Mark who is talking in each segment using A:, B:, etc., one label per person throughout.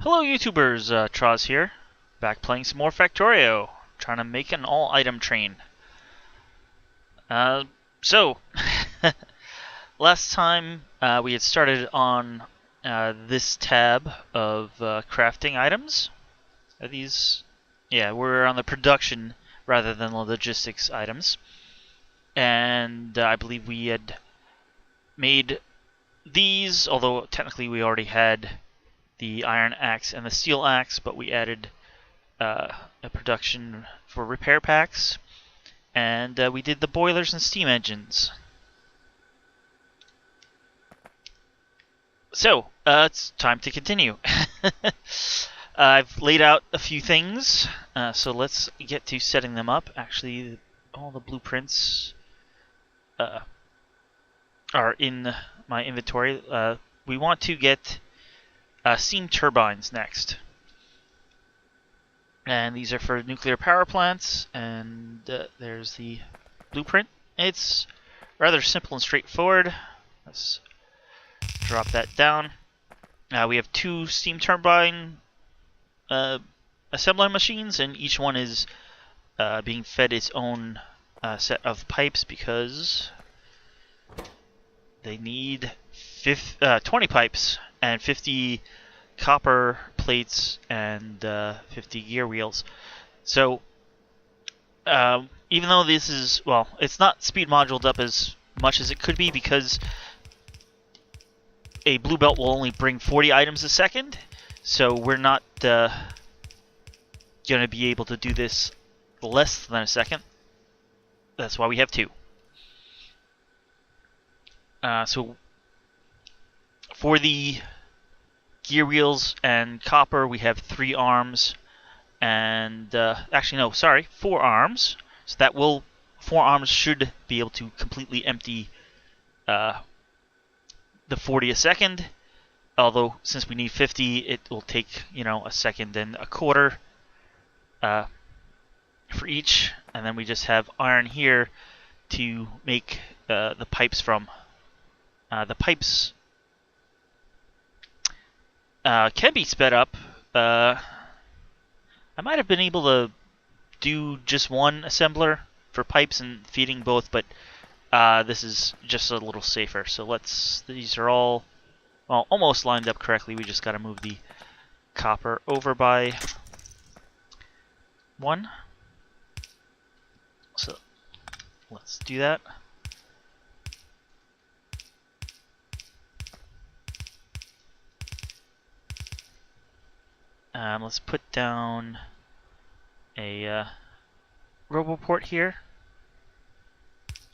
A: Hello YouTubers, Troz here, back playing some more Factorio, trying to make an all item train. So, last time we had started on this tab of crafting items. Are these? Yeah, we're on the production rather than the logistics items. And I believe we had made these, although technically we already had the iron axe and the steel axe, but we added a production for repair packs, and we did the boilers and steam engines. So, it's time to continue. I've laid out a few things, so let's get to setting them up. Actually, all the blueprints are in my inventory. We want to get steam turbines next. And these are for nuclear power plants, and there's the blueprint. It's rather simple and straightforward. Let's drop that down. We have two steam turbine assembler machines, and each one is being fed its own set of pipes because they need 20 pipes and 50 copper plates and 50 gear wheels. So even though this is, well, it's not speed moduled up as much as it could be because a blue belt will only bring 40 items a second, so we're not going to be able to do this less than a second. That's why we have two. So for the gear wheels and copper, we have 3 arms, and actually no, sorry, 4 arms. So that 4 arms should be able to completely empty the 40 a second. Although since we need 50, it will take a second and a quarter for each, and then we just have iron here to make the pipes from. The pipes can be sped up. I might have been able to do just one assembler for pipes and feeding both, but this is just a little safer. So these are all, well, almost lined up correctly. We just got to move the copper over by 1. So let's do that. Let's put down a RoboPort here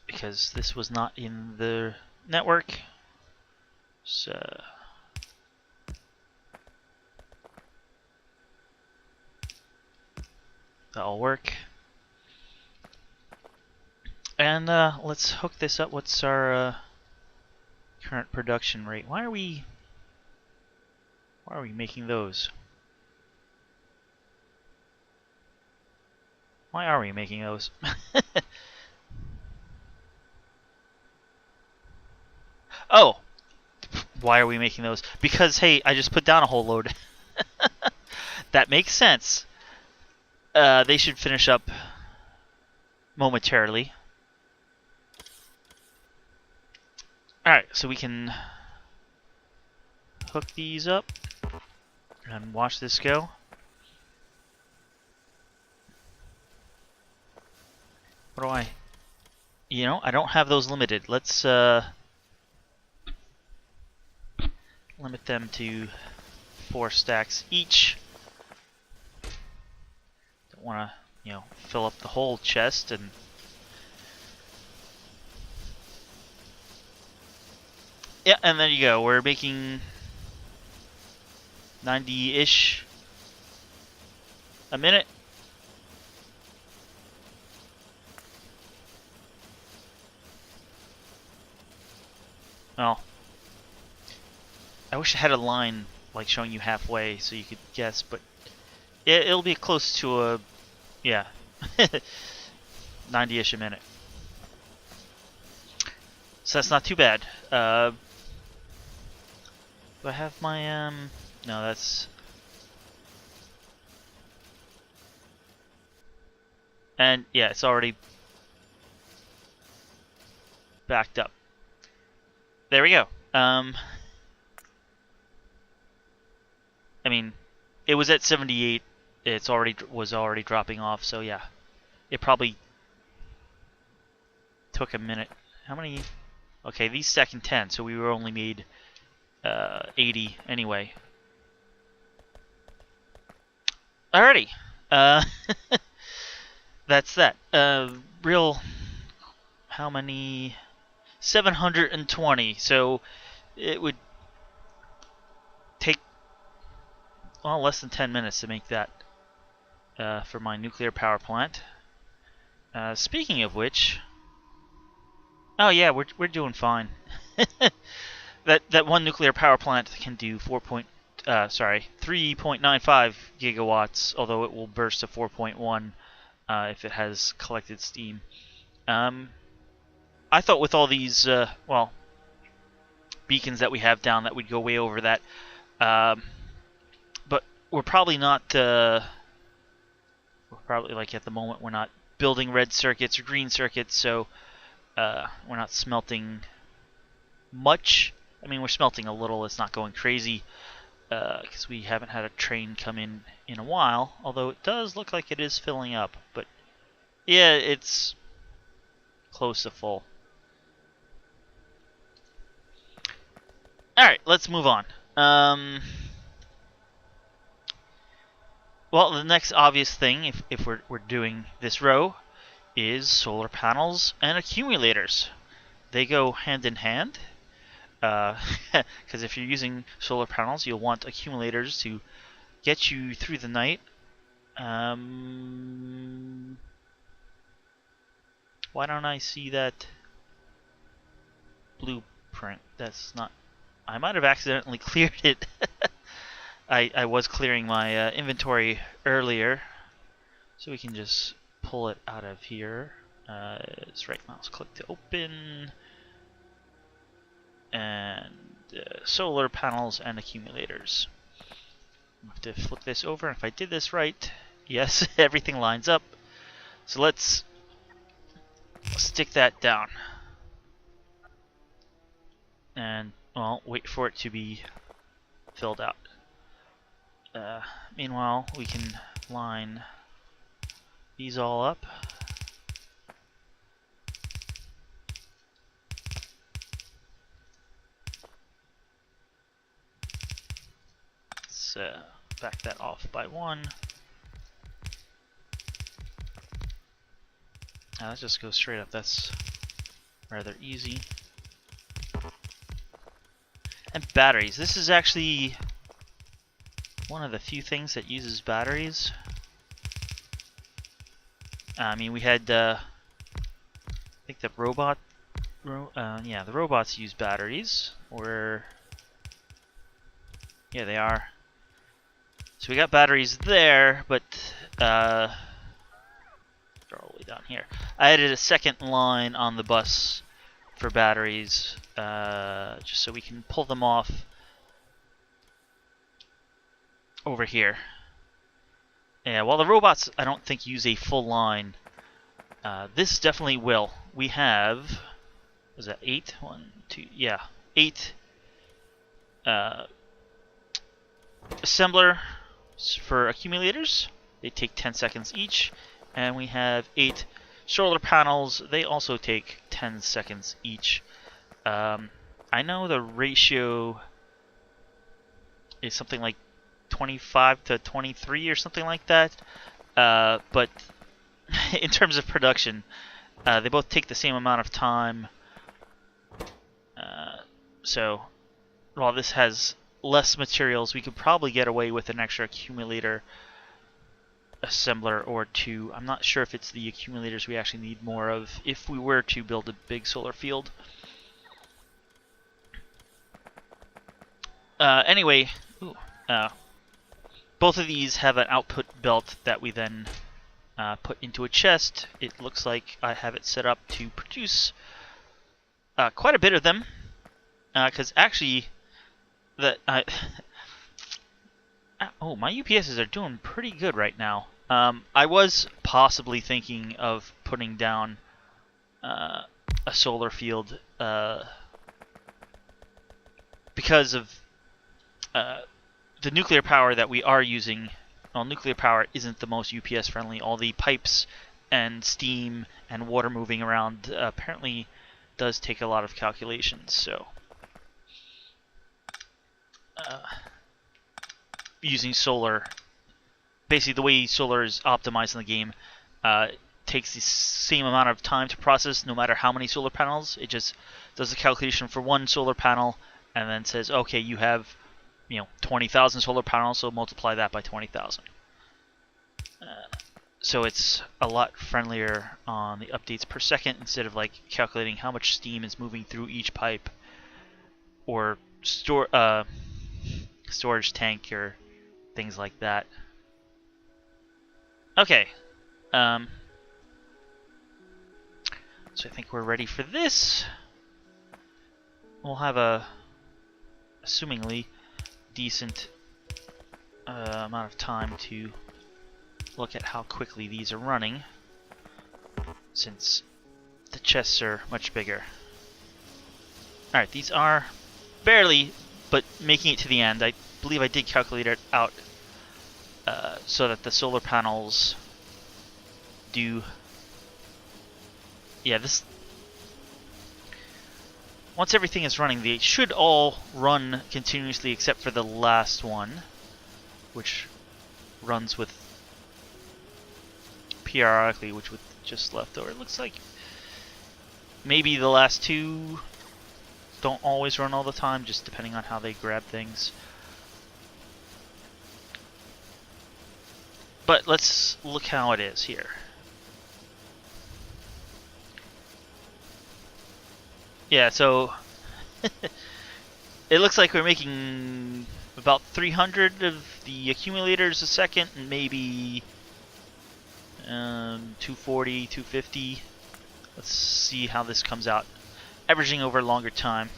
A: because this was not in the network. So that'll work. And let's hook this up. What's our current production rate? Why are we making those? Why are we making those? Oh, why are we making those? Because, hey, I just put down a whole load. That makes sense. They should finish up momentarily. Alright, so we can hook these up and watch this go. What do I... I don't have those limited. Let's limit them to 4 stacks each. Don't want to, fill up the whole chest and... Yeah, and there you go. We're making 90-ish a minute. Well, I wish I had a line like showing you halfway so you could guess, but it'll be close to a, yeah, 90-ish a minute. So that's not too bad. Do I have my, no, that's And yeah, it's already backed up. There we go. I mean, it was at 78. It's was already dropping off. So yeah, it probably took a minute. How many? Okay, these stack in 10, so we were only made 80 anyway. Alrighty. That's that. How many? 720. So it would take, well, less than 10 minutes to make that for my nuclear power plant. Speaking of which, oh yeah, we're doing fine. That one nuclear power plant can do 3.95 gigawatts, although it will burst to 4.1 if it has collected steam. I thought with all these beacons that we have down that we'd go way over that, but we're probably not. We're probably, like, at the moment we're not building red circuits or green circuits, so we're not smelting much. I mean, we're smelting a little. It's not going crazy because we haven't had a train come in a while, although it does look like it is filling up. But yeah, it's close to full. Alright, let's move on. Well, the next obvious thing, if we're doing this row, is solar panels and accumulators. They go hand in hand. Because if you're using solar panels, you'll want accumulators to get you through the night. Why don't I see that blueprint? That's not... I might have accidentally cleared it. I was clearing my inventory earlier, so we can just pull it out of here. Just right mouse click to open. And solar panels and accumulators. I have to flip this over. If I did this right, yes, everything lines up. So let's stick that down. And, well, wait for it to be filled out. Meanwhile, we can line these all up. Let's back that off by 1. Let's just go straight up. That's rather easy. And batteries. This is actually one of the few things that uses batteries. I mean, we had, I think the the robots use batteries. Or, yeah, they are. So we got batteries there, but they're all the way down here. I added a second line on the bus for batteries, just so we can pull them off over here. Yeah, while the robots I don't think use a full line, this definitely will. We have, was that 8? 1, 2, yeah, 8 assembler for accumulators. They take 10 seconds each, and we have 8 solar panels. They also take 10 seconds each. I know the ratio is something like 25 to 23 or something like that, but in terms of production, they both take the same amount of time. So while this has less materials, we could probably get away with an extra accumulator assembler or 2. I'm not sure if it's the accumulators we actually need more of if we were to build a big solar field. Anyway, both of these have an output belt that we then put into a chest. It looks like I have it set up to produce quite a bit of them, because actually my UPSs are doing pretty good right now. I was possibly thinking of putting down a solar field because of the nuclear power that we are using. Well, nuclear power isn't the most UPS friendly. All the pipes and steam and water moving around apparently does take a lot of calculations. So using solar, basically the way solar is optimized in the game, takes the same amount of time to process no matter how many solar panels. It just does a calculation for one solar panel and then says, okay, you have 20,000 solar panels, so multiply that by 20,000. So it's a lot friendlier on the updates per second instead of like calculating how much steam is moving through each pipe or storage tank or things like that. Okay. So I think we're ready for this. We'll have a assumingly decent amount of time to look at how quickly these are running, since the chests are much bigger. Alright, these are barely, but making it to the end. I believe I did calculate it out so that the solar panels do... Yeah, this... Once everything is running, they should all run continuously except for the last one, which runs with periodically, which with just left over. It looks like maybe the last two don't always run all the time, just depending on how they grab things. But let's look how it is here. Yeah, so it looks like we're making about 300 of the accumulators a second, and maybe 240, 250. Let's see how this comes out, averaging over a longer time.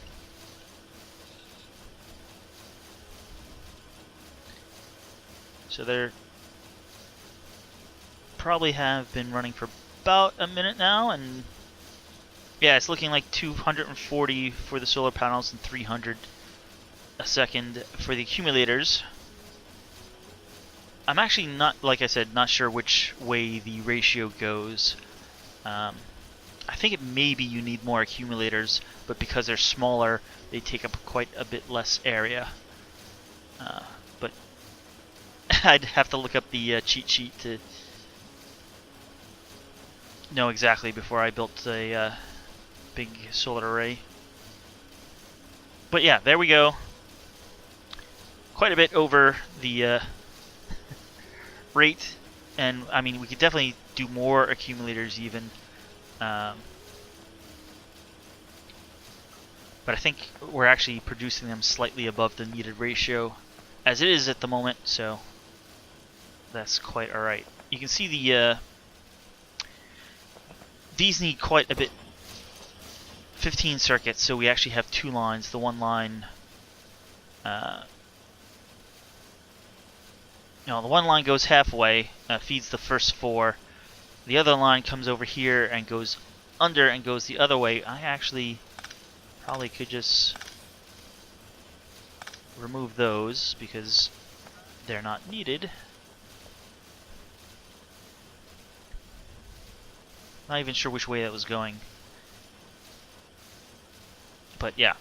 A: So they're probably have been running for about a minute now, and yeah, it's looking like 240 for the solar panels and 300 a second for the accumulators. I'm actually not, like I said, not sure which way the ratio goes. I think it maybe you need more accumulators, but because they're smaller, they take up quite a bit less area. But I'd have to look up the cheat sheet to know exactly before I built a big solar array. But yeah, there we go. Quite a bit over the rate, and I mean we could definitely do more accumulators even. But I think we're actually producing them slightly above the needed ratio as it is at the moment, so that's quite alright. You can see the these need quite a bit, 15 circuits, so we actually have two lines. The one line, the one line goes halfway, feeds the first four. The other line comes over here and goes under and goes the other way. I actually probably could just remove those because they're not needed. Not even sure which way that was going. But yeah.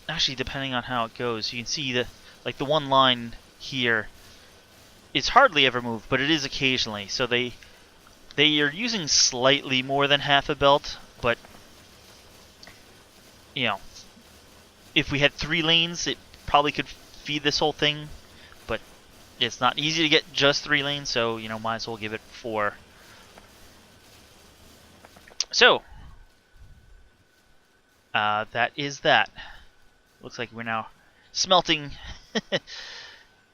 A: Actually, depending on how it goes, you can see that like the one line here is hardly ever moved, but it is occasionally. So they are using slightly more than half a belt, but if we had 3 lanes, it probably could feed this whole thing, but it's not easy to get just 3 lanes, so might as well give it 4. So that is that. Looks like we're now smelting.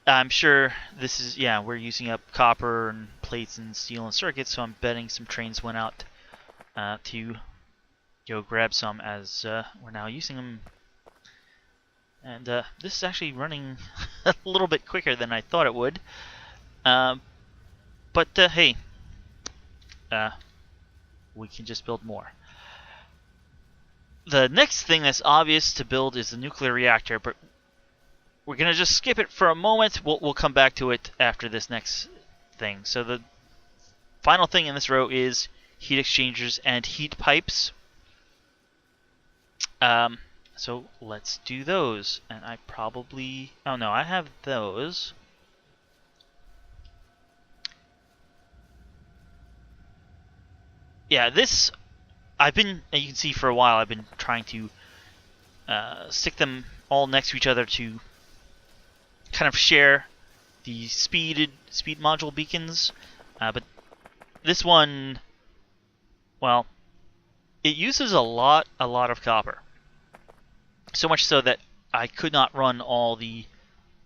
A: I'm sure this is, we're using up copper and plates and steel and circuits, so I'm betting some trains went out to go grab some, as we're now using them And this is actually running a little bit quicker than I thought it would. But hey, we can just build more. The next thing that's obvious to build is the nuclear reactor, but we're going to just skip it for a moment. We'll come back to it after this next thing. So the final thing in this row is heat exchangers and heat pipes. So let's do those. And I probably... Oh no, I have those. Yeah, this... I've been, as you can see for a while, I've been trying to stick them all next to each other to kind of share the speed module beacons. But this one, well, it uses a lot of copper. So much so that I could not run all the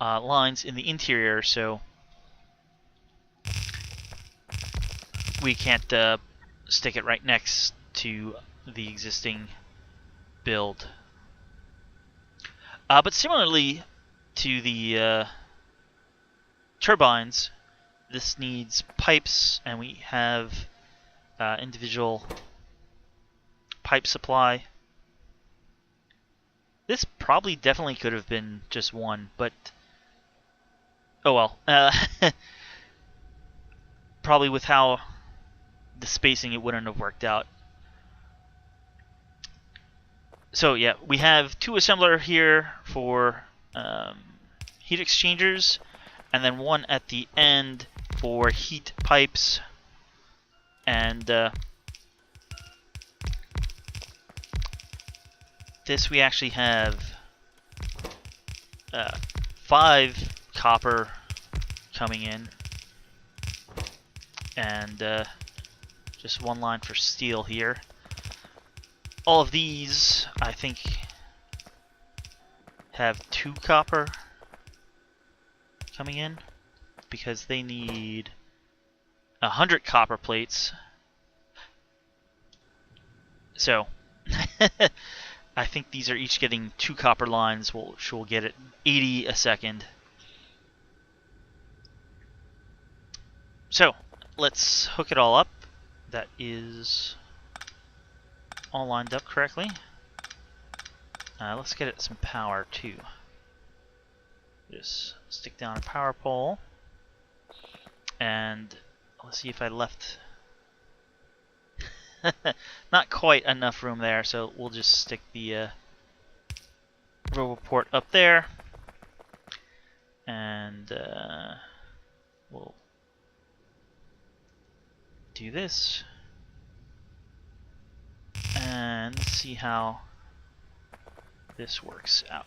A: lines in the interior, so we can't stick it right next to the existing build. But similarly to the turbines, this needs pipes, and we have individual pipe supply. This probably definitely could have been just one, but oh well. Probably with how the spacing, it wouldn't have worked out. So yeah, we have two assembler here for heat exchangers, and then one at the end for heat pipes. And this we actually have 5 copper coming in, and just one line for steel here. All of these, I think, have 2 copper coming in, because they need 100 copper plates. So, I think these are each getting 2 copper lines, which will get it 80 a second. So, let's hook it all up. That is all lined up correctly. Let's get it some power too. Just stick down a power pole, and let's see if I left not quite enough room there, so we'll just stick the robo port up there, and we'll do this. And see how this works out.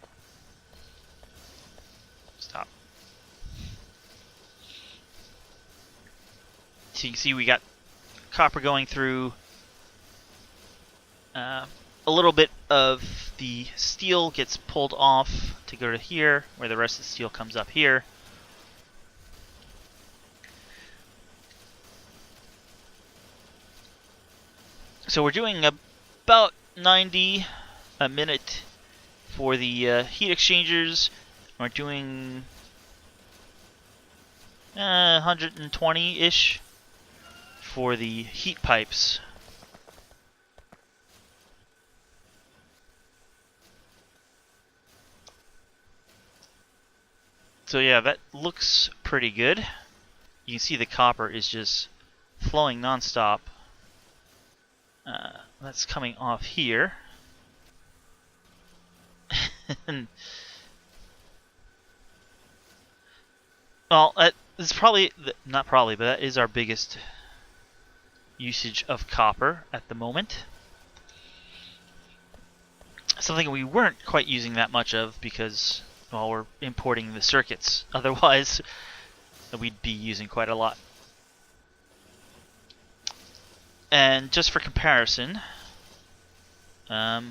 A: Stop. So you can see we got copper going through. A little bit of the steel gets pulled off to go to here, where the rest of the steel comes up here. So we're doing about 90 a minute for the heat exchangers. We're doing 120-ish for the heat pipes. So yeah, that looks pretty good. You can see the copper is just flowing non-stop. That's coming off here. Well, that is probably, not probably, but that is our biggest usage of copper at the moment. Something we weren't quite using that much of because, well, we're importing the circuits. Otherwise, we'd be using quite a lot. And just for comparison, I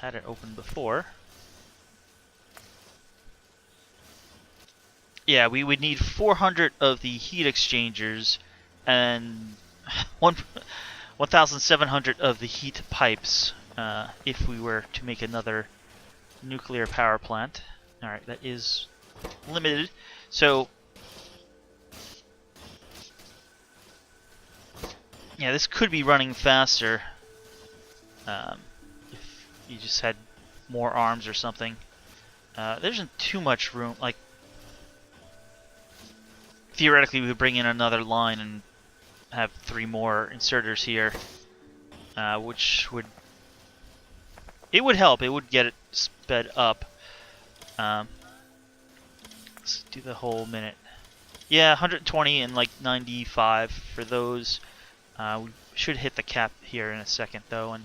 A: had it open before. Yeah, we would need 400 of the heat exchangers and 1,700 of the heat pipes if we were to make another nuclear power plant. Alright, that is limited. So, yeah, this could be running faster if you just had more arms or something. There isn't too much room. Like, theoretically, we could bring in another line and have 3 more inserters here, which would help. It would get it sped up. Let's do the whole minute. Yeah, 120 and like 95 for those. We should hit the cap here in a second, though. And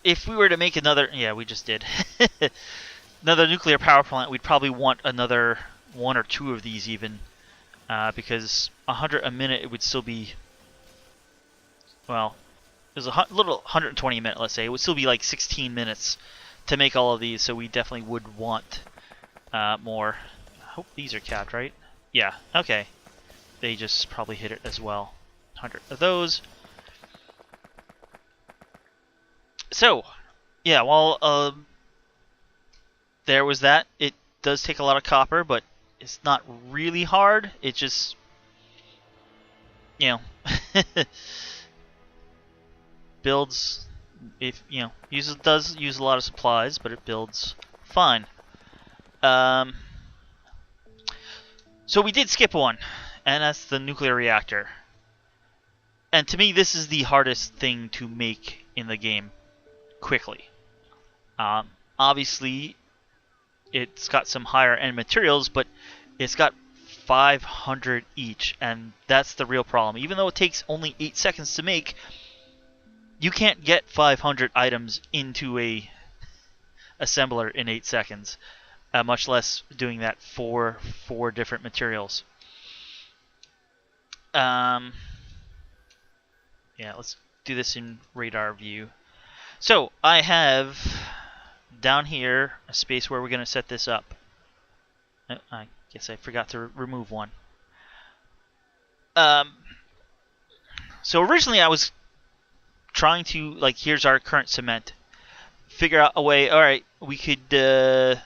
A: if we were to make another, yeah, we just did. Another nuclear power plant, we'd probably want another 1 or 2 of these even, because 100 a minute, it would still be, well, there's a little 120 a minute, let's say. It would still be like 16 minutes to make all of these, so we definitely would want more. I hope these are capped, right? Yeah, okay. They just probably hit it as well. 100 of those. So, yeah, well, there was that. It does take a lot of copper, but it's not really hard. It just, you know, builds. If you know, does use a lot of supplies, but it builds fine. So we did skip one, and that's the nuclear reactor. And to me, this is the hardest thing to make in the game quickly. Obviously, it's got some higher end materials, but it's got 500 each, and that's the real problem. Even though it takes only 8 seconds to make, you can't get 500 items into a assembler in 8 seconds, much less doing that for 4 different materials. Yeah, let's do this in radar view. So I have down here a space where we're going to set this up. I guess I forgot to remove one. So originally I was trying to, like, here's our current cement. Figure out a way, alright, we could,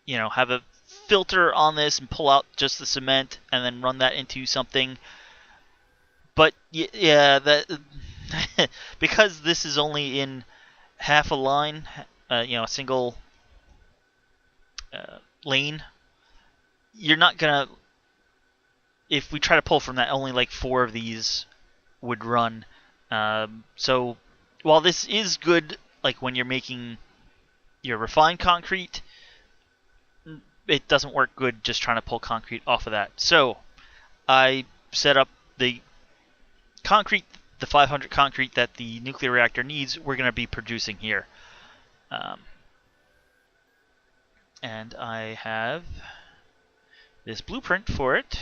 A: you know, have a filter on this and pull out just the cement and then run that into something. But, yeah, that because this is only in half a line, you know, a single lane, you're not going to, if we try to pull from that, only like 4 of these would run. So while this is good, like when you're making your refined concrete, it doesn't work good just trying to pull concrete off of that. So I set up the concrete, the 500 concrete that the nuclear reactor needs, we're going to be producing here. And I have this blueprint for it.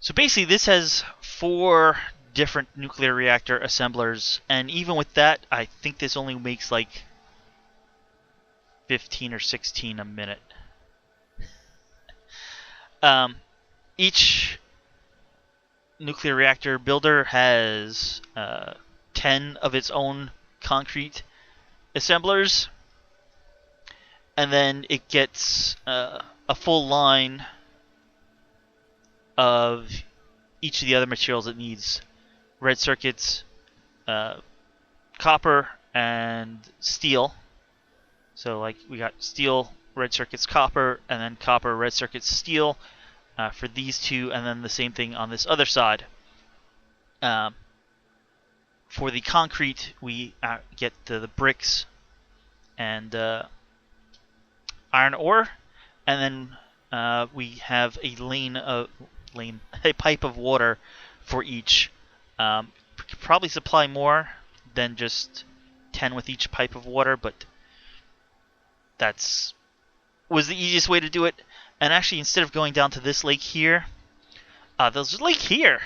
A: So basically this has 4 different nuclear reactor assemblers, and even with that, I think this only makes like 15 or 16 a minute. Each nuclear reactor builder has 10 of its own concrete assemblers, and then it gets a full line of each of the other materials it needs. Red circuits, copper, and steel. So like we got steel, red circuits, copper, and then copper, red circuits, steel for these 2, and then the same thing on this other side. For the concrete, we get the bricks and iron ore, and then we have a pipe of water for each. We could probably supply more than just 10 with each pipe of water, but was the easiest way to do it. And actually, instead of going down to this lake here, there's a lake here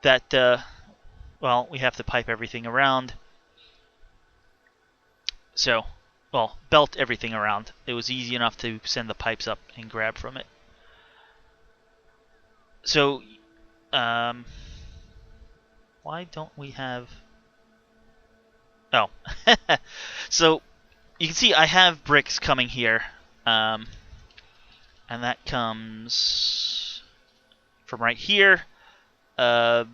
A: that, well, we have to pipe everything around. So, well, belt everything around. It was easy enough to send the pipes up and grab from it. So, why don't we have Oh. So you can see I have bricks coming here. And that comes from right here. I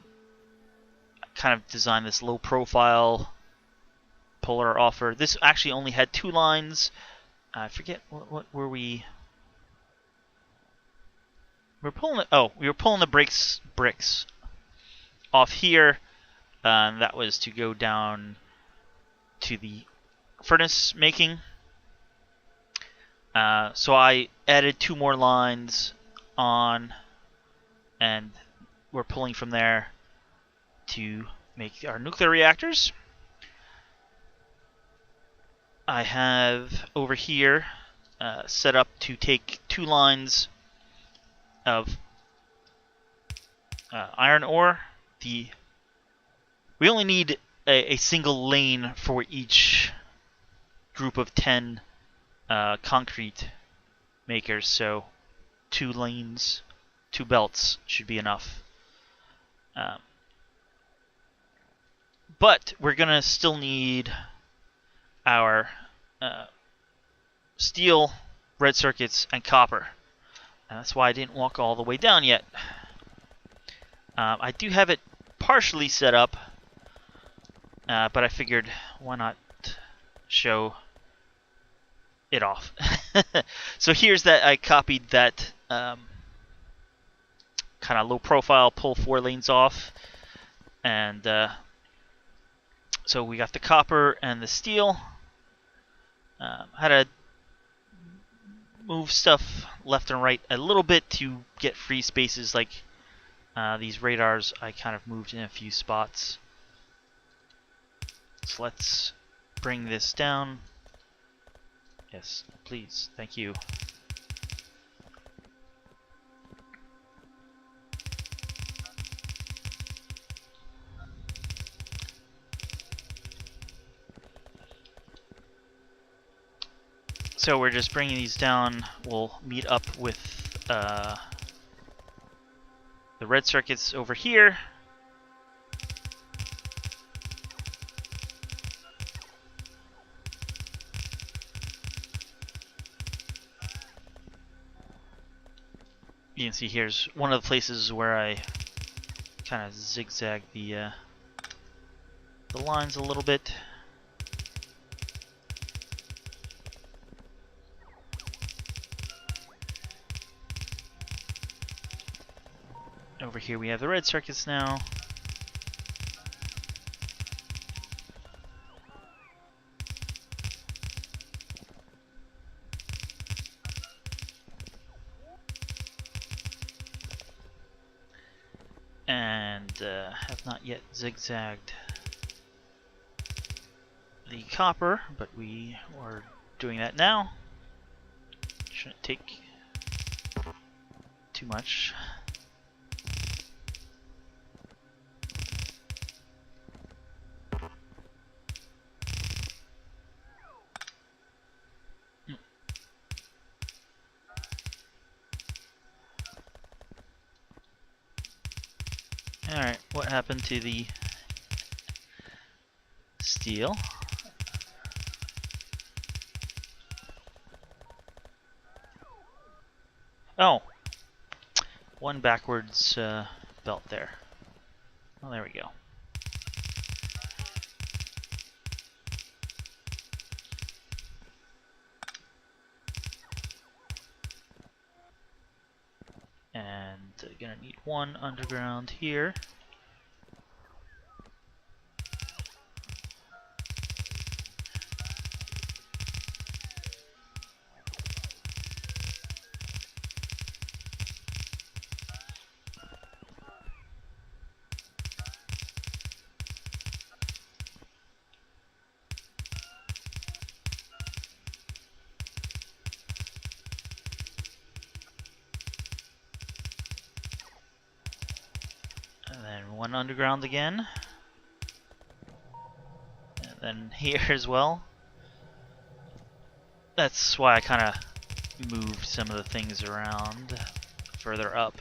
A: kind of designed this low profile polar offer. This actually only had 2 lines. I forget what were we. We're pulling. We were pulling the bricks off here. That was to go down to the furnace making. So I added 2 more lines on, and we're pulling from there to make our nuclear reactors. I have over here set up to take 2 lines of iron ore. We only need a single lane for each group of 10 concrete makers, so 2 lanes, 2 belts should be enough. But we're gonna still need our steel, red circuits, and copper. And that's why I didn't walk all the way down yet. I do have it partially set up, but I figured why not show it off. So here's that. I copied that kind of low profile, pull 4 lanes off, and so we got the copper and the steel. Had to move stuff left and right a little bit to get free spaces, like these radars I kind of moved in a few spots. So let's bring this down. Yes, please. Thank you. So we're just bringing these down. We'll meet up with the red circuits over here. You can see here's one of the places where I kind of zigzag the lines a little bit. Over here we have the red circuits now. And have not yet zigzagged the copper, but we are doing that now. Shouldn't take too much. Alright, what happened to the steel? Oh, one backwards belt there. Well, there we go. And gonna need 1 underground here. And then 1 underground again. And then here as well. That's why I kind of moved some of the things around further up.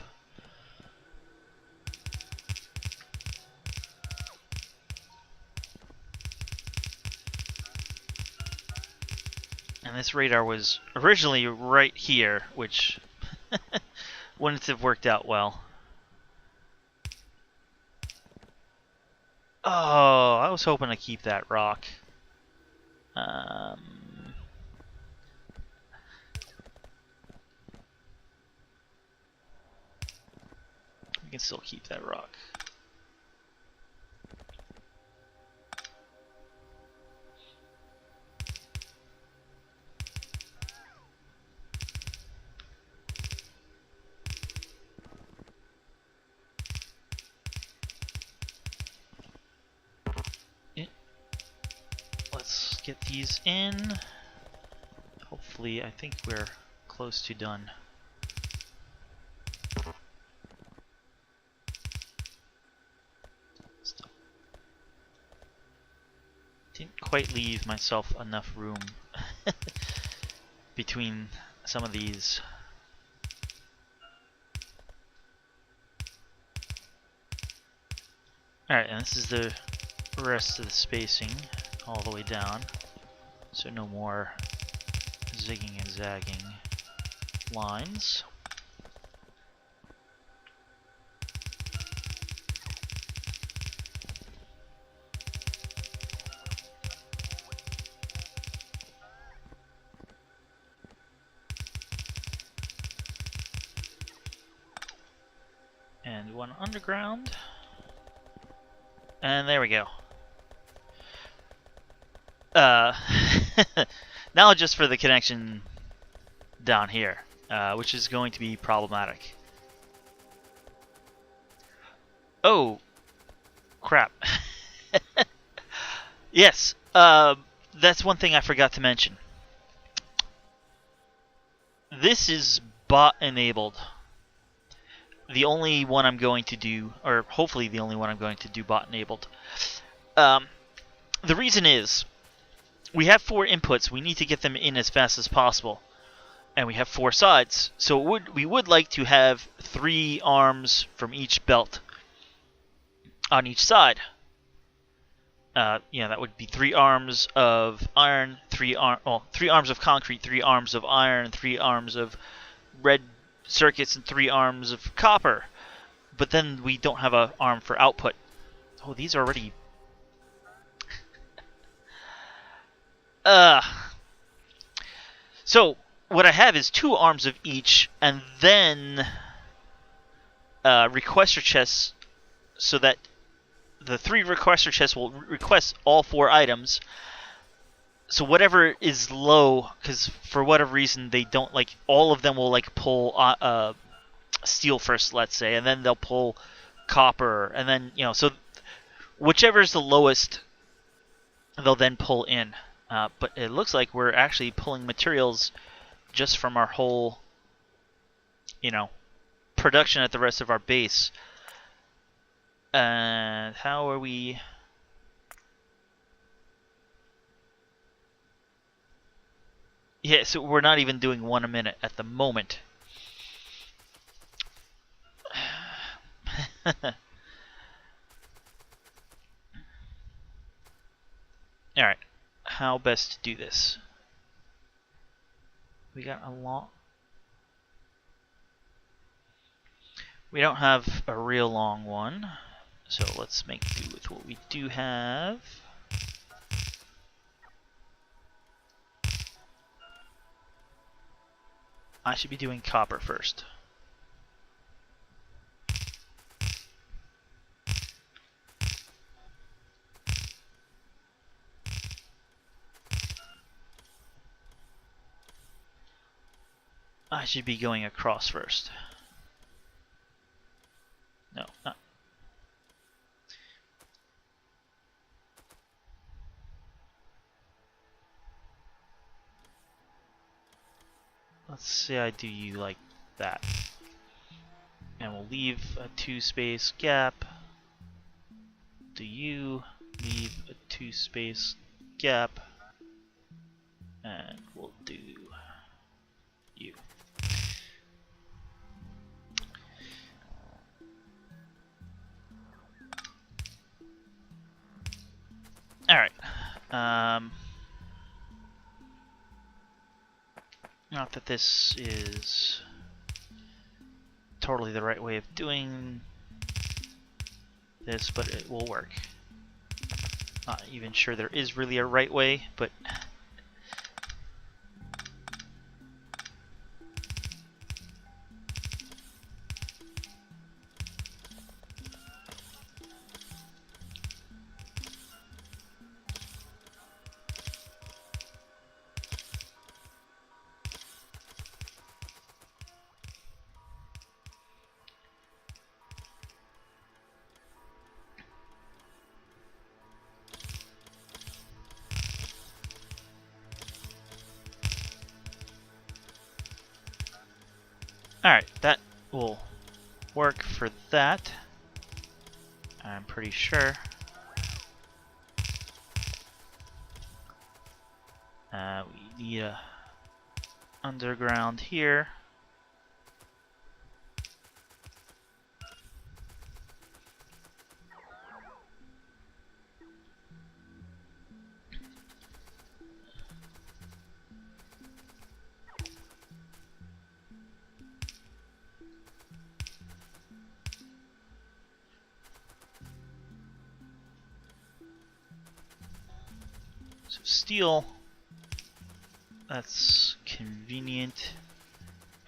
A: And this radar was originally right here, which wouldn't have worked out well. Oh, I was hoping to keep that rock. We can still keep that rock. Let's get these in. Hopefully, I think we're close to done. Stop. Didn't quite leave myself enough room between some of these. Alright, and this is the rest of the spacing all the way down. So no more zigging and zagging lines. And one underground. And there we go. Now just for the connection down here, which is going to be problematic. Oh, crap. Yes, that's one thing I forgot to mention. This is bot enabled. The only one I'm going to do, or hopefully the only one I'm going to do bot enabled. The reason is, we have 4 inputs, we need to get them in as fast as possible. And we have 4 sides, so we would like to have 3 arms from each belt on each side. That would be 3 arms of iron, 3 arms of concrete, 3 arms of iron, 3 arms of red circuits, and 3 arms of copper. But then we don't have an arm for output. Oh, these are already... So, what I have is 2 arms of each, and then requester chests, so that the 3 requester chests will request all 4 items. So whatever is low, because for whatever reason they don't like, all of them will like pull steel first, let's say, and then they'll pull copper, and then so whichever is the lowest, they'll then pull in. But it looks like we're actually pulling materials just from our whole, production at the rest of our base. And how are we? Yeah, so we're not even doing 1 a minute at the moment. Alright, how best to do this? We got a long... We don't have a real long one, so let's make do with what we do have. I should be doing copper first. I should be going across first. No, not. Let's say I do you like that. And we'll leave a 2 space gap. Do you leave a 2 space gap. And we'll do you. Alright. Not that this is totally the right way of doing this, but it will work. Not even sure there is really a right way, but alright, that will work for that. I'm pretty sure. We need a underground here. So steel, that's convenient,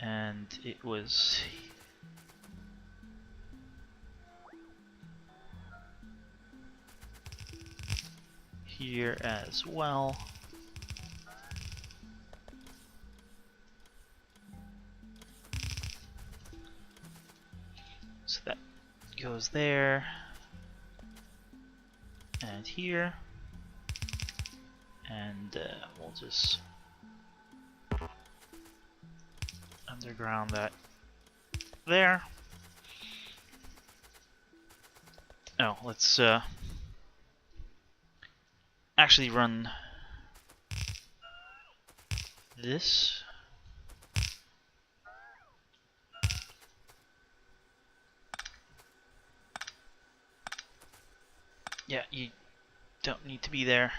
A: and it was here as well. So that goes there and here. And we'll just underground that there. Oh, let's actually run this. Yeah, you don't need to be there.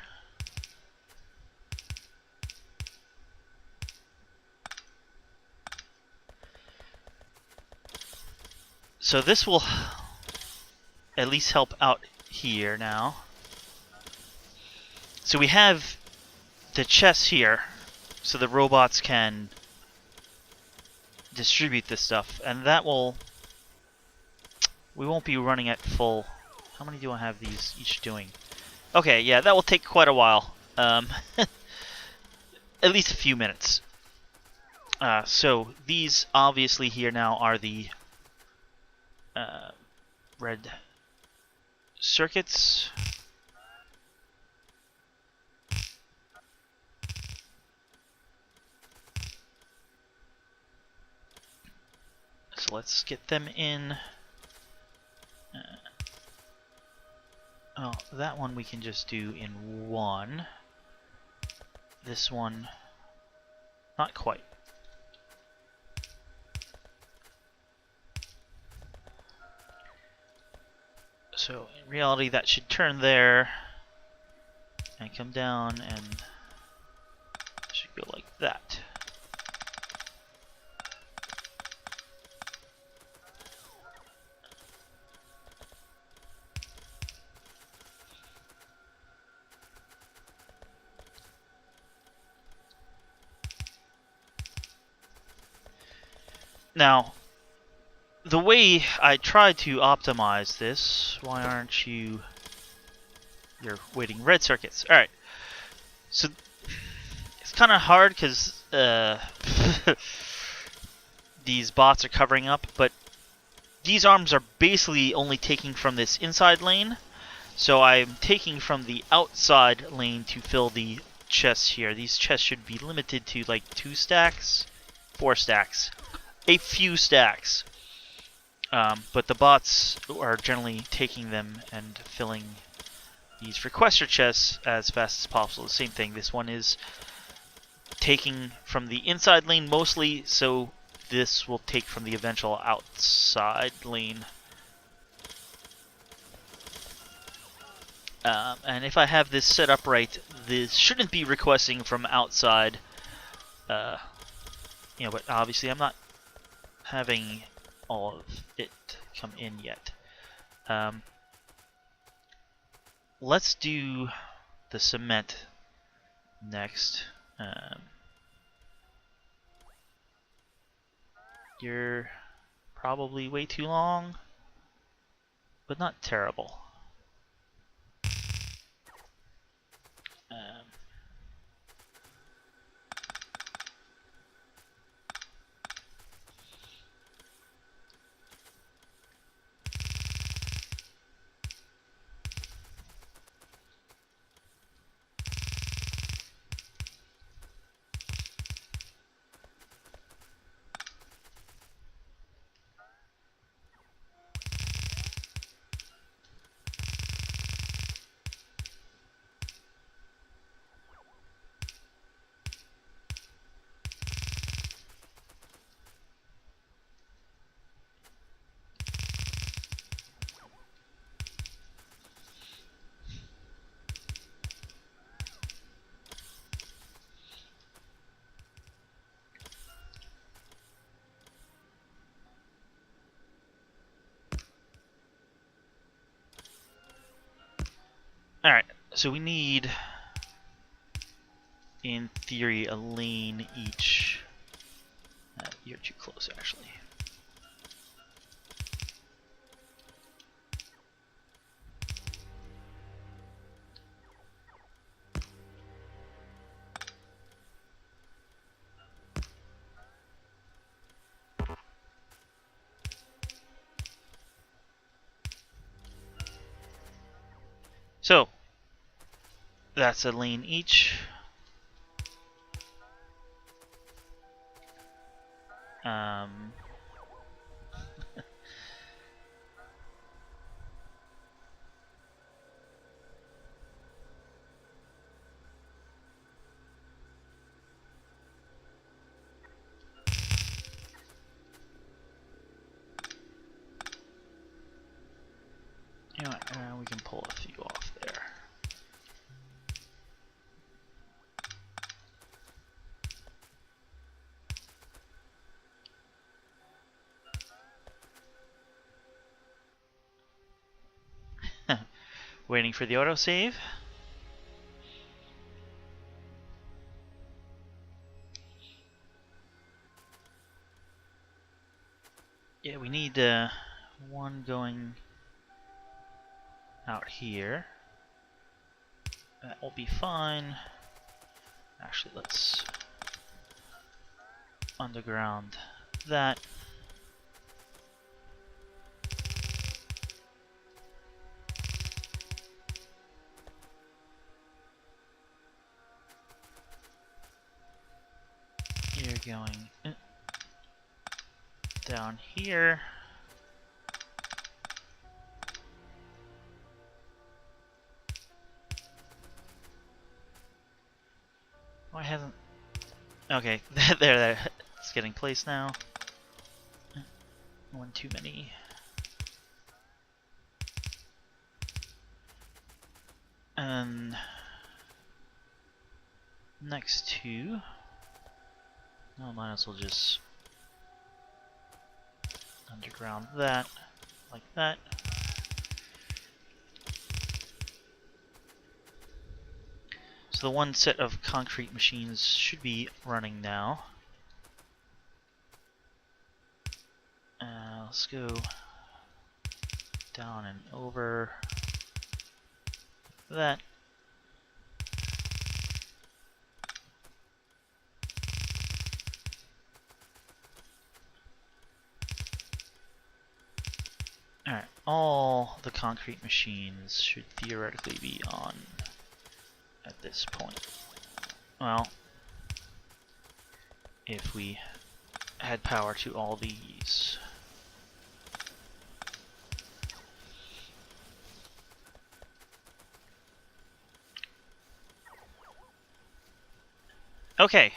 A: So this will at least help out here now. So we have the chests here, so the robots can distribute this stuff, and that will... we won't be running at full... how many do I have these each doing? Okay, yeah, that will take quite a while. At least a few minutes. So these obviously here now are the red circuits. So let's get them in. Oh, that one we can just do in one. This one, not quite. So in reality that should turn there and come down, and it should go like that. Now, the way I tried to optimize this, why aren't you... you're waiting red circuits. Alright, so it's kind of hard because these bots are covering up, but these arms are basically only taking from this inside lane, so I'm taking from the outside lane to fill the chests here. These chests should be limited to like 2 stacks, 4 stacks. A few stacks, but the bots are generally taking them and filling these requester chests as fast as possible. The same thing, this one is taking from the inside lane mostly, so this will take from the eventual outside lane. And if I have this set up right, this shouldn't be requesting from outside You know, but obviously I'm not having all of it come in yet. Let's do the cement next. You're probably way too long, but not terrible. Alright, so we need, in theory, a lane each. You're too close, actually. So, that's a lane each. You know what, we can pull a few off there. Waiting for the autosave. Yeah, we need one going out here. That will be fine. Actually, let's underground that. You're going down here. Why hasn't... Okay, there, it's getting placed now. One too many. And next two. No, might as well just underground that, like that. So the one set of concrete machines should be running now. Let's go down and over that. Alright, all the concrete machines should theoretically be on at this point. Well, if we had power to all these. Okay.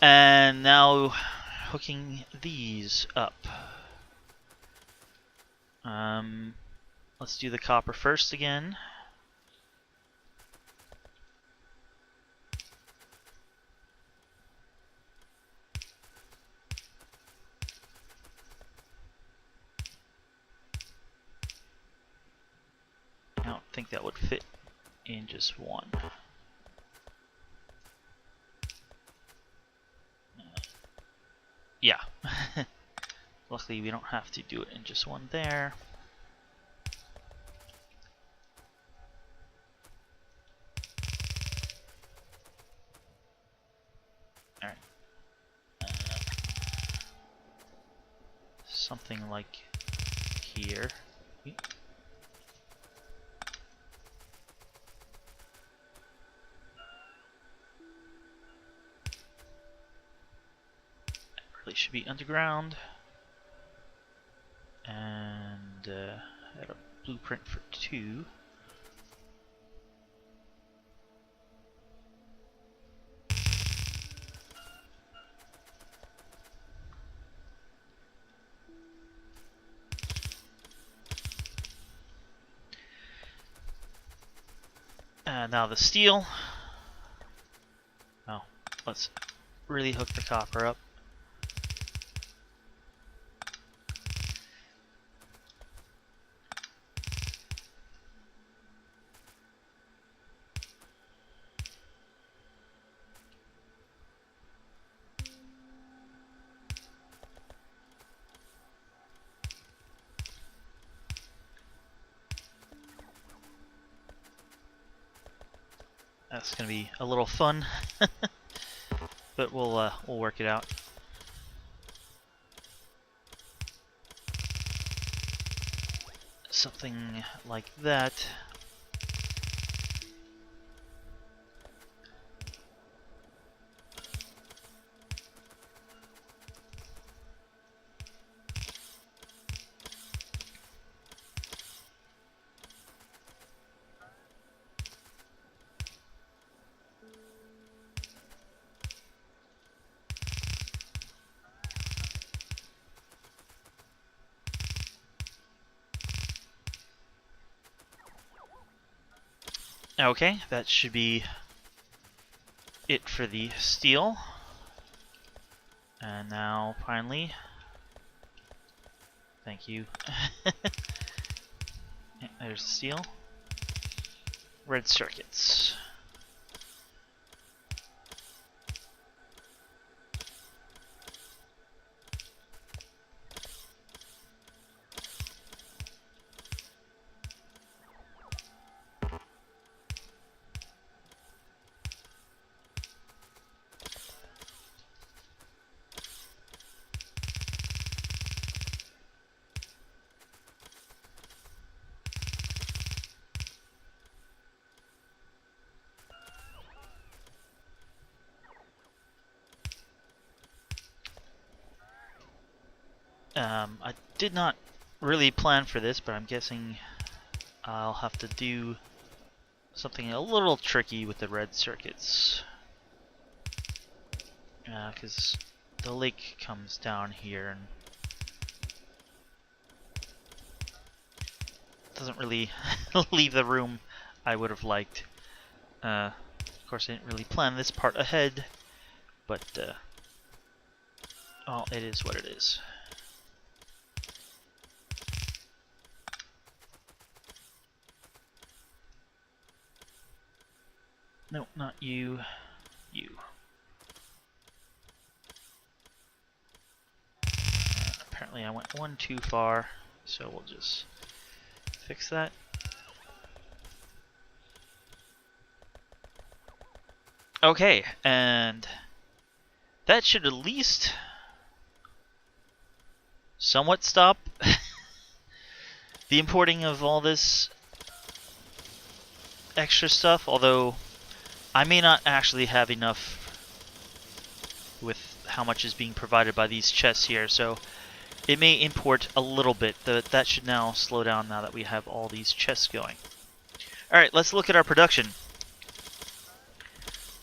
A: And now hooking these up. Let's do the copper first again. think that would fit in just one. Yeah. Luckily we don't have to do it in just one there. Alright. Something like here. Really should be underground. And I had a blueprint for 2. Now the steel. Oh, let's really hook the copper up. That's gonna be a little fun, but we'll work it out. Something like that. Okay, that should be it for the steel. And now, finally, thank you. Yeah, there's the steel. Red circuits. I did not really plan for this, but I'm guessing I'll have to do something a little tricky with the red circuits. Because the lake comes down here and doesn't really leave the room I would have liked. Of course, I didn't really plan this part ahead, but well, it is what it is. No, not you. You. Apparently I went one too far, so we'll just fix that. Okay, and that should at least somewhat stop the importing of all this extra stuff, although I may not actually have enough with how much is being provided by these chests here, so it may import a little bit. That should now slow down now that we have all these chests going. Alright, let's look at our production.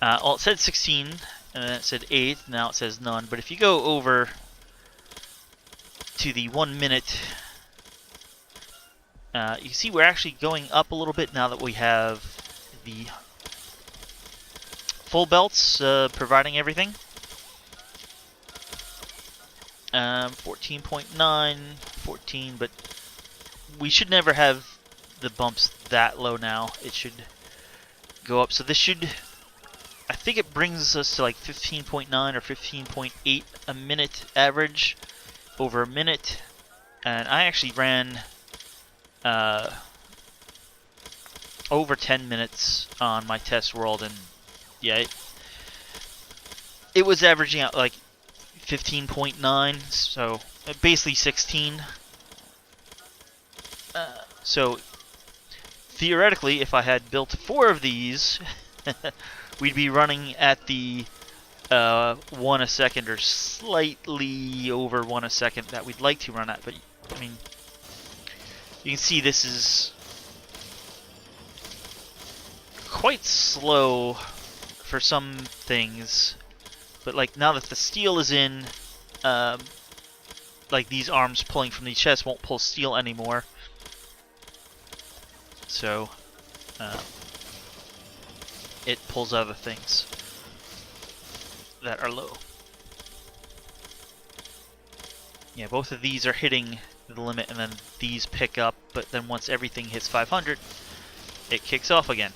A: Well, it said 16, and then it said 8, now it says none, but if you go over to the 1 minute, you can see we're actually going up a little bit now that we have the full belts providing everything. 14.9, 14, but we should never have the bump's that low now, it should go up. So this should, I think it brings us to like 15.9 or 15.8 a minute average over a minute. And I actually ran over 10 minutes on my test world, and yeah, it was averaging out like 15.9, so basically 16. So theoretically, if I had built 4 of these, we'd be running at the 1 a second or slightly over 1 a second that we'd like to run at. But I mean, you can see this is quite slow for some things. But like now that the steel is in, like these arms pulling from the chest won't pull steel anymore. So it pulls other things that are low. Yeah, both of these are hitting the limit, and then these pick up, but then once everything hits 500, it kicks off again.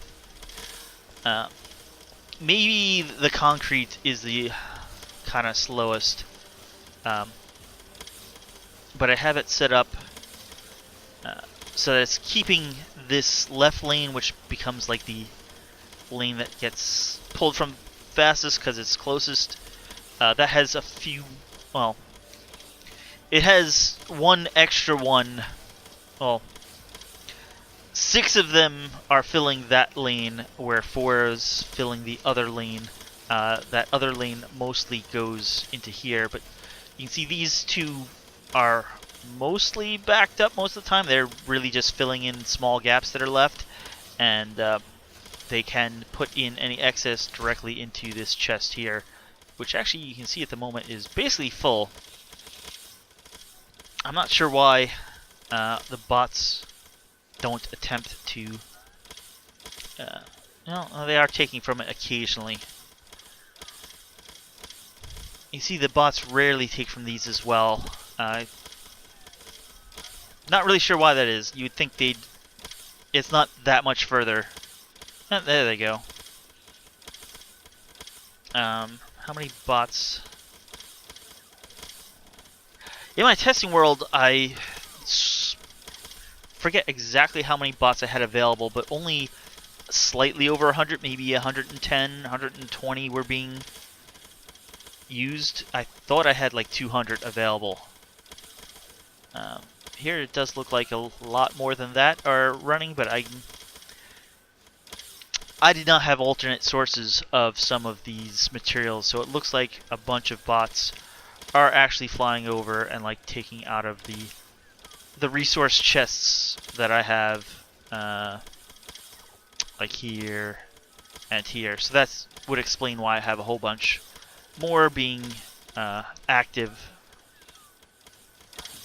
A: Maybe the concrete is the kind of slowest, but I have it set up so that it's keeping this left lane, which becomes like the lane that gets pulled from fastest because it's closest. That has a few, well, it has one extra one. Well, 6 of them are filling that lane, where 4 is filling the other lane. That other lane mostly goes into here, but you can see these 2 are mostly backed up most of the time. They're really just filling in small gaps that are left, and they can put in any excess directly into this chest here, which actually you can see at the moment is basically full. I'm not sure why the bots don't attempt to... well, they are taking from it occasionally. You see the bots rarely take from these as well. Not really sure why that is. You would think they'd... It's not that much further. There they go. How many bots? In my testing world, I forget exactly how many bots I had available, but only slightly over 100, maybe 110, 120 were being used. I thought I had like 200 available. Here it does look like a lot more than that are running, but I did not have alternate sources of some of these materials, so it looks like a bunch of bots are actually flying over and like taking out of the resource chests that I have, like here and here. So that would explain why I have a whole bunch more being active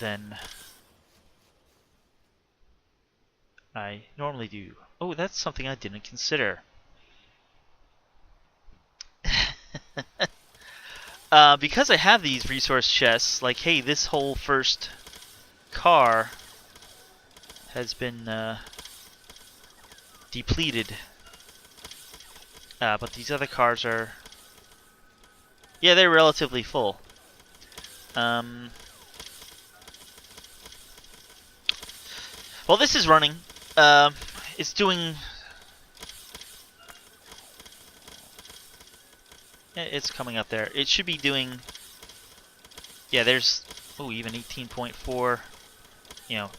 A: than I normally do. Oh, that's something I didn't consider. Because I have these resource chests, like, hey, this whole first car has been depleted. But these other cars are... Yeah, they're relatively full. Well, this is running. It's doing... It's coming up there. It should be doing... Yeah, there's... Oh, even 18.4. You know...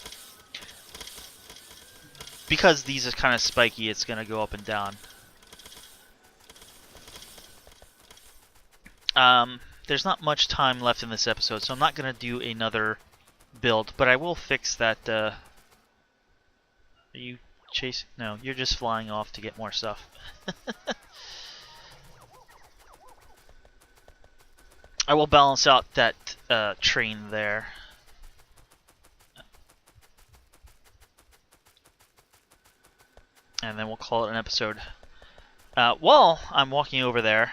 A: Because these are kind of spiky, it's going to go up and down. There's not much time left in this episode, so I'm not going to do another build, but I will fix that... Are you chasing? No, you're just flying off to get more stuff. I will balance out that train there. And then we'll call it an episode. While I'm walking over there,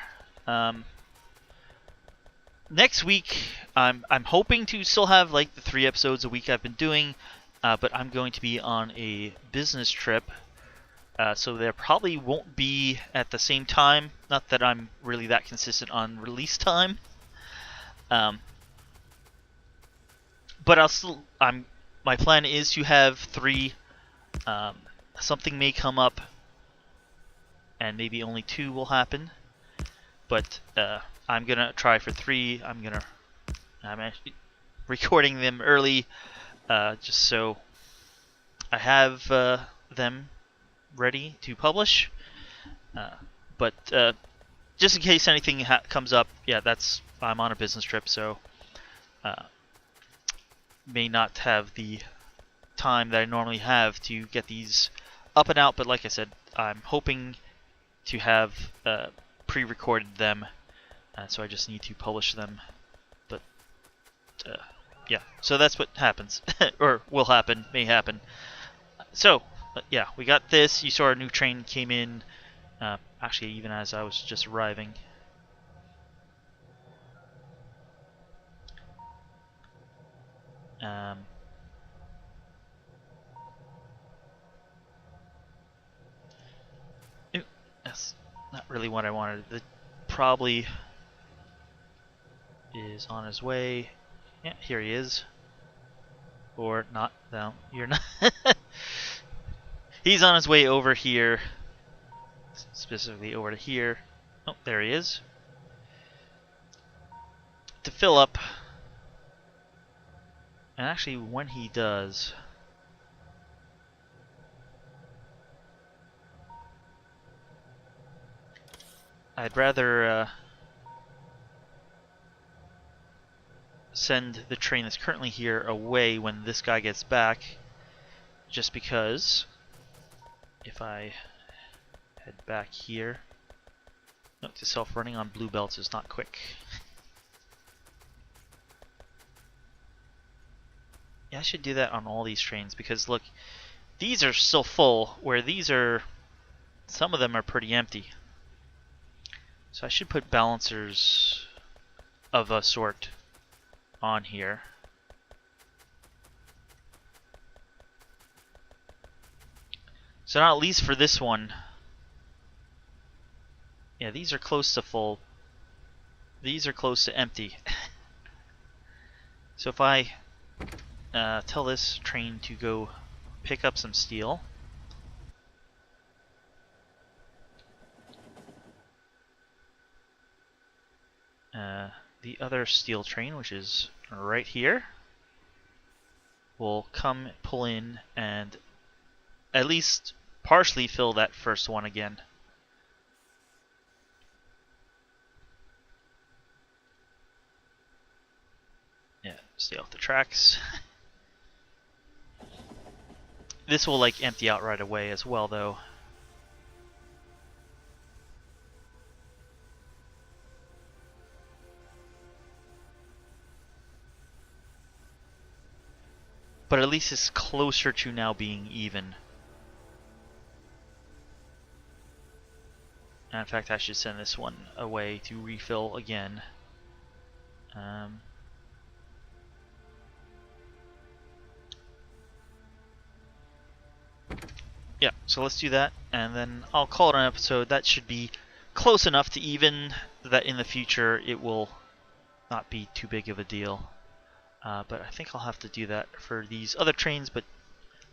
A: next week I'm hoping to still have like the 3 episodes a week I've been doing. but I'm going to be on a business trip, so there probably won't be at the same time. Not that I'm really that consistent on release time, but my plan is to have 3. Something may come up, and maybe only 2 will happen. But I'm gonna try for 3. I'm actually recording them early, just so I have them ready to publish. But just in case anything comes up, yeah, I'm on a business trip, so may not have the time that I normally have to get these up and out. But like I said, I'm hoping to have pre-recorded them, so I just need to publish them. But yeah, so that's what happens, or will happen, may happen. So yeah, we got this. You saw our new train came in, actually even as I was just arriving. That's not really what I wanted. It probably is on his way. Yeah, here he is. Or not. No, you're not. He's on his way over here. Specifically over to here. Oh, there he is. To fill up. And actually, when he does, I'd rather send the train that's currently here away when this guy gets back, just because if I head back here, note to self, running on blue belts is not quick. Yeah, I should do that on all these trains, because look, these are still full, where these are, some of them are pretty empty. So I should put balancers of a sort on here. So now at least for this one, yeah, these are close to full. These are close to empty. So if I tell this train to go pick up some steel. The other steel train, which is right here, will come, pull in, and at least partially fill that first one again. Yeah, stay off the tracks. This will like empty out right away as well, though. But at least it's closer to now being even. And in fact, I should send this one away to refill again. Yeah, so let's do that, and then I'll call it an episode. That should be close enough to even that in the future it will not be too big of a deal. But I think I'll have to do that for these other trains, but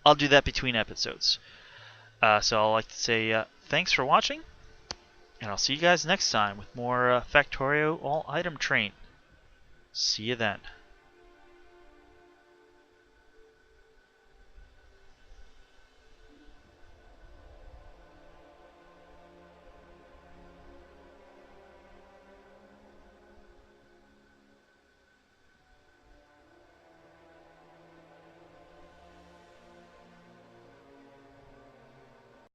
A: I'll do that between episodes. So I'd like to say thanks for watching, and I'll see you guys next time with more Factorio All Item Train. See you then.